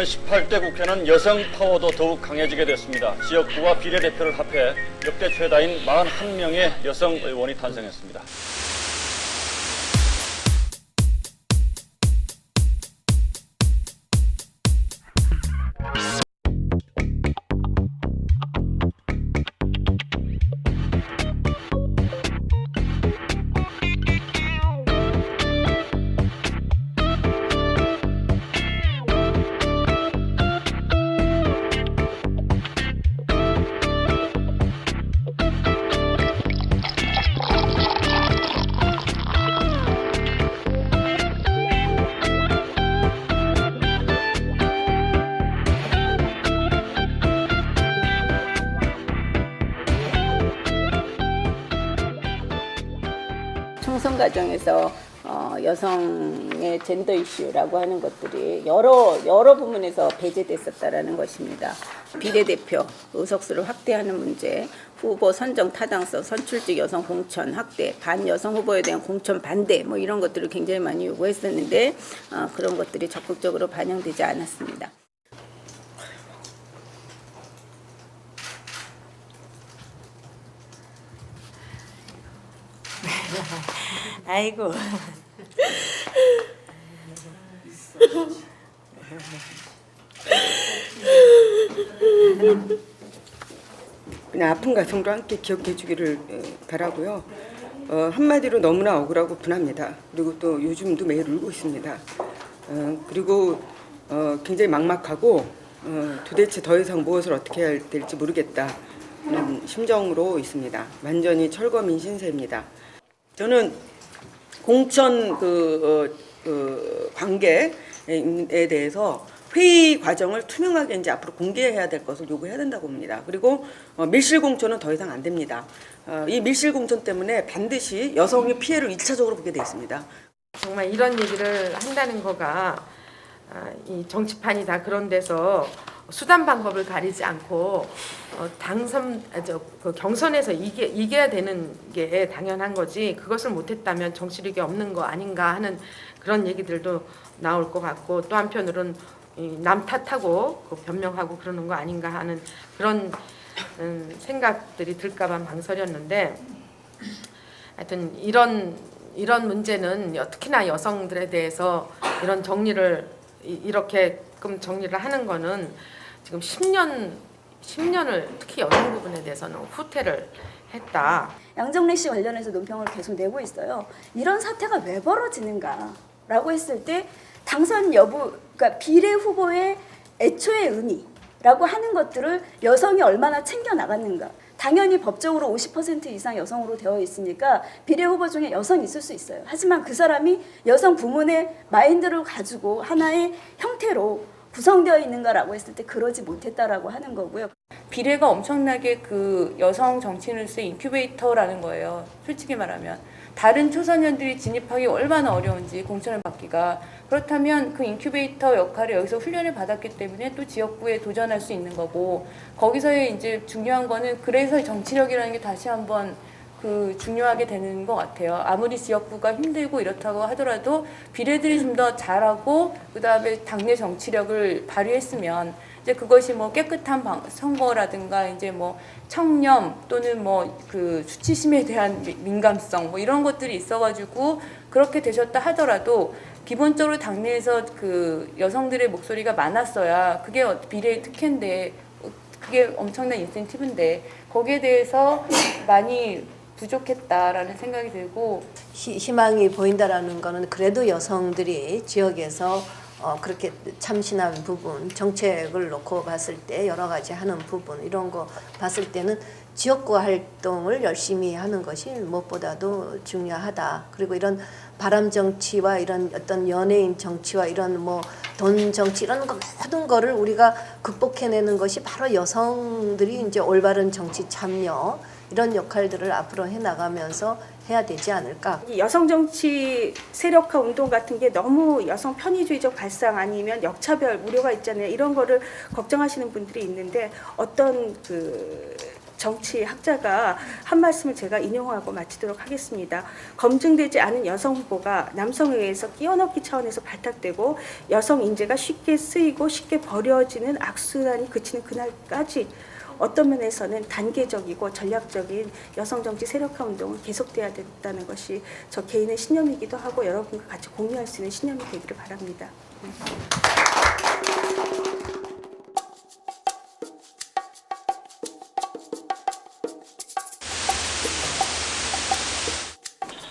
이번 18대 국회는 여성 파워도 더욱 강해지게 됐습니다. 지역구와 비례대표를 합해 역대 최다인 41명의 여성 의원이 탄생했습니다. 총선 과정에서 여성의 젠더 이슈라고 하는 것들이 여러 부문에서 배제됐었다라는 것입니다. 비례대표 의석수를 확대하는 문제, 후보 선정 타당성, 선출직 여성 공천 확대, 반여성 후보에 대한 공천 반대 뭐 이런 것들을 굉장히 많이 요구했었는데 그런 것들이 적극적으로 반영되지 않았습니다. 아이고. 그냥 아픈 가슴으로 함께 기억해 주기를 바라고요. 한마디로 너무나 억울하고 분합니다. 그리고 또 요즘도 매일 울고 있습니다. 그리고 굉장히 막막하고 도대체 더 이상 무엇을 어떻게 해야 될지 모르겠다는 심정으로 있습니다. 완전히 철거민 신세입니다. 저는 공천 관계에 대해서 회의 과정을 투명하게 이제 앞으로 공개해야 될 것을 요구해야 된다고 봅니다. 그리고 밀실 공천은 더 이상 안 됩니다. 이 밀실 공천 때문에 반드시 여성의 피해를 1차적으로 보게 돼 있습니다. 정말 이런 얘기를 한다는 거가 이 정치판이 다 그런 데서 수단 방법을 가리지 않고 경선에서 이겨야 되는 게 당연한 거지, 그것을 못했다면 정치력이 없는 거 아닌가 하는 그런 얘기들도 나올 것 같고, 또 한편으로는 남 탓하고 변명하고 그러는 거 아닌가 하는 그런 생각들이 들까봐 망설였는데, 하여튼 이런 문제는 특히나 여성들에 대해서 이런 이렇게끔 정리를 하는 거는 지금 10년을 특히 여성 부분에 대해서는 후퇴를 했다. 양정래 씨 관련해서 논평을 계속 내고 있어요. 이런 사태가 왜 벌어지는가라고 했을 때 당선 여부, 그러니까 비례 후보의 애초의 의미라고 하는 것들을 여성이 얼마나 챙겨 나갔는가. 당연히 법적으로 50% 이상 여성으로 되어 있으니까 비례 후보 중에 여성이 있을 수 있어요. 하지만 그 사람이 여성 부문의 마인드를 가지고 하나의 형태로 구성되어 있는가라고 했을 때 그러지 못했다라고 하는 거고요. 비례가 엄청나게 그 여성 정치인으로서의 인큐베이터라는 거예요. 솔직히 말하면 다른 초소년들이 진입하기 얼마나 어려운지 공천을 받기가, 그렇다면 그 인큐베이터 역할을 여기서 훈련을 받았기 때문에 또 지역구에 도전할 수 있는 거고, 거기서의 이제 중요한 거는 그래서 정치력이라는 게 다시 한번 중요하게 되는 것 같아요. 아무리 지역구가 힘들고 이렇다고 하더라도 비례들이 좀 더 잘하고 그다음에 당내 정치력을 발휘했으면 이제 그것이 뭐 깨끗한 선거라든가 이제 뭐 청렴 또는 뭐 수치심에 대한 민감성 뭐 이런 것들이 있어가지고 그렇게 되셨다 하더라도 기본적으로 당내에서 여성들의 목소리가 많았어야 그게 비례의 특혜인데, 그게 엄청난 인센티브인데 거기에 대해서 많이 부족했다라는 생각이 들고, 희망이 보인다라는 거는 그래도 여성들이 지역에서 그렇게 참신한 부분, 정책을 놓고 봤을 때 여러 가지 하는 부분, 이런 거 봤을 때는 지역구 활동을 열심히 하는 것이 무엇보다도 중요하다. 그리고 이런 바람 정치와 이런 어떤 연예인 정치와 이런 뭐 돈 정치 이런 거 모든 거를 우리가 극복해내는 것이 바로 여성들이 이제 올바른 정치 참여 이런 역할들을 앞으로 해나가면서 해야 되지 않을까. 여성 정치 세력화 운동 같은 게 너무 여성 편의주의적 발상 아니면 역차별 우려가 있잖아요. 이런 거를 걱정하시는 분들이 있는데 어떤 정치학자가 한 말씀을 제가 인용하고 마치도록 하겠습니다. 검증되지 않은 여성 후보가 남성에 의해서 끼워넣기 차원에서 발탁되고 여성 인재가 쉽게 쓰이고 쉽게 버려지는 악순환이 그치는 그날까지 어떤 면에서는 단계적이고 전략적인 여성 정치 세력화 운동은 계속돼야 된다는 것이 저 개인의 신념이기도 하고 여러분과 같이 공유할 수 있는 신념이 되기를 바랍니다.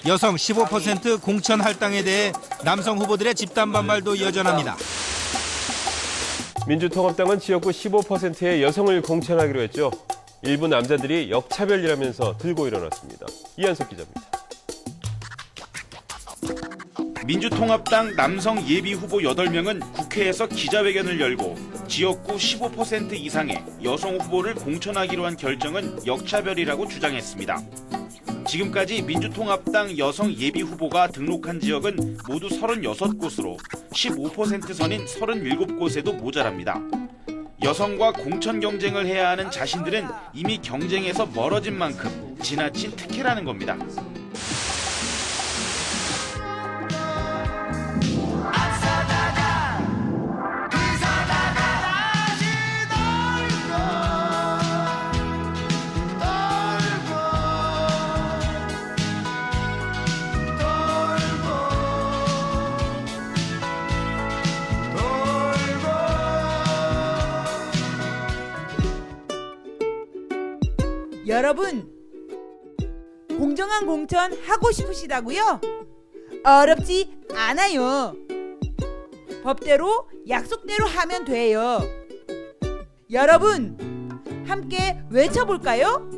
여성 15% 공천 할당에 대해 남성 후보들의 집단 반발도 여전합니다. 민주통합당은 지역구 15%의 여성을 공천하기로 했죠. 일부 남자들이 역차별이라면서 들고 일어났습니다. 이한석 기자입니다. 민주통합당 남성 예비 후보 8명은 국회에서 기자회견을 열고 지역구 15% 이상의 여성 후보를 공천하기로 한 결정은 역차별이라고 주장했습니다. 지금까지 민주통합당 여성 예비 후보가 등록한 지역은 모두 36곳으로 15% 선인 37곳에도 모자랍니다. 여성과 공천 경쟁을 해야 하는 자신들은 이미 경쟁에서 멀어진 만큼 지나친 특혜라는 겁니다. 여러분, 공정한 공천 하고 싶으시다고요? 어렵지 않아요. 법대로 약속대로 하면 돼요. 여러분, 함께 외쳐볼까요?